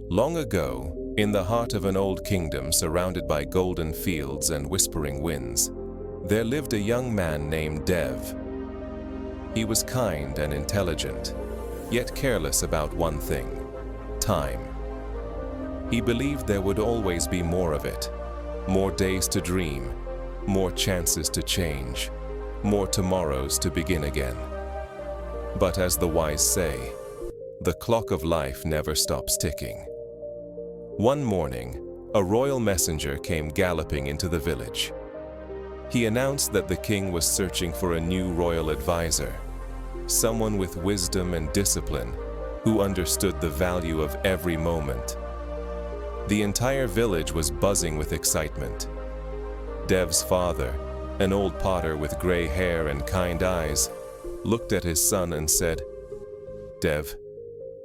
Long ago, in the heart of an old kingdom surrounded by golden fields and whispering winds, there lived a young man named Dev. He was kind and intelligent, yet careless about one thing: time. He believed there would always be more of it, more days to dream, more chances to change, more tomorrows to begin again. But as the wise say, the clock of life never stops ticking. One morning, a royal messenger came galloping into the village. He announced that the king was searching for a new royal advisor, someone with wisdom and discipline who understood the value of every moment. The entire village was buzzing with excitement. Dev's father, an old potter with gray hair and kind eyes, looked at his son and said, "Dev,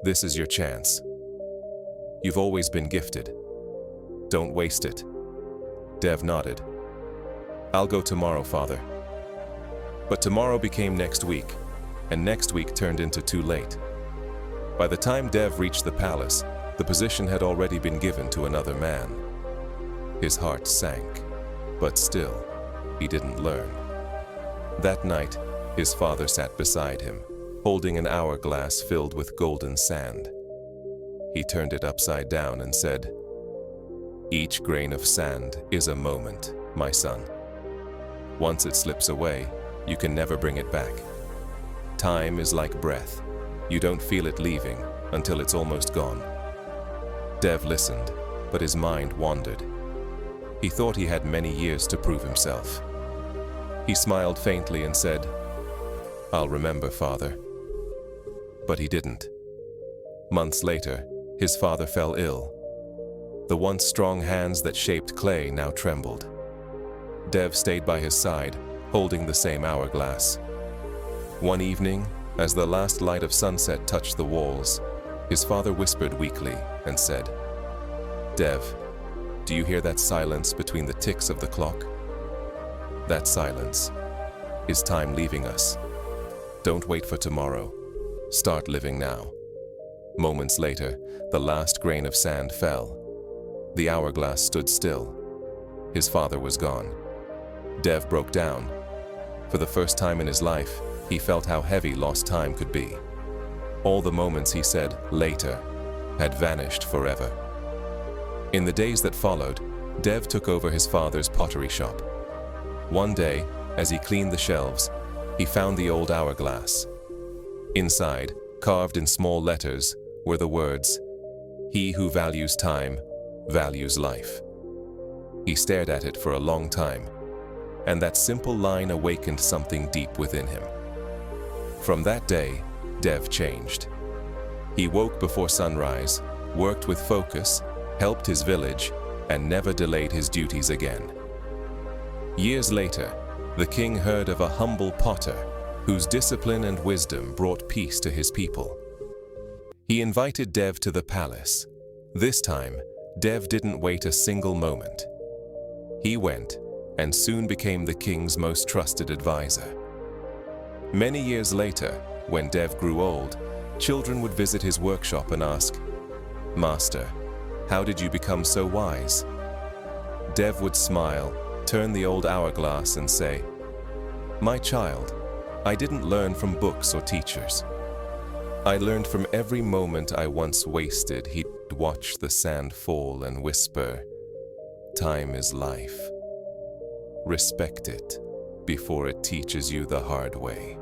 this is your chance. You've always been gifted. Don't waste it." Dev nodded. "I'll go tomorrow, father." But tomorrow became next week, and next week turned into too late. By the time Dev reached the palace, the position had already been given to another man. His heart sank, but still, he didn't learn. That night, his father sat beside him, holding an hourglass filled with golden sand. He turned it upside down and said, "Each grain of sand is a moment, my son. Once it slips away, you can never bring it back. Time is like breath. You don't feel it leaving until it's almost gone." Dev listened, but his mind wandered. He thought he had many years to prove himself. He smiled faintly and said, "I'll remember, father." But he didn't. Months later, his father fell ill. The once strong hands that shaped clay now trembled. Dev stayed by his side, holding the same hourglass. One evening, as the last light of sunset touched the walls, his father whispered weakly and said, "Dev, do you hear that silence between the ticks of the clock? That silence is time leaving us. Don't wait for tomorrow. Start living now." Moments later, the last grain of sand fell. The hourglass stood still. His father was gone. Dev broke down. For the first time in his life, he felt how heavy lost time could be. All the moments he said later had vanished forever. In the days that followed, Dev took over his father's pottery shop. One day, as he cleaned the shelves, he found the old hourglass. Inside, carved in small letters, were the words, "He who values time, values life." He stared at it for a long time, and that simple line awakened something deep within him. From that day, Dev changed. He woke before sunrise, worked with focus, helped his village, and never delayed his duties again. Years later, the king heard of a humble potter whose discipline and wisdom brought peace to his people. He invited Dev to the palace. This time, Dev didn't wait a single moment. He went and soon became the king's most trusted advisor. Many years later, when Dev grew old, children would visit his workshop and ask, "Master, how did you become so wise?" Dev would smile, turn the old hourglass and say, "My child, I didn't learn from books or teachers. I learned from every moment I once wasted." He'd watch the sand fall and whisper, "Time is life. Respect it before it teaches you the hard way."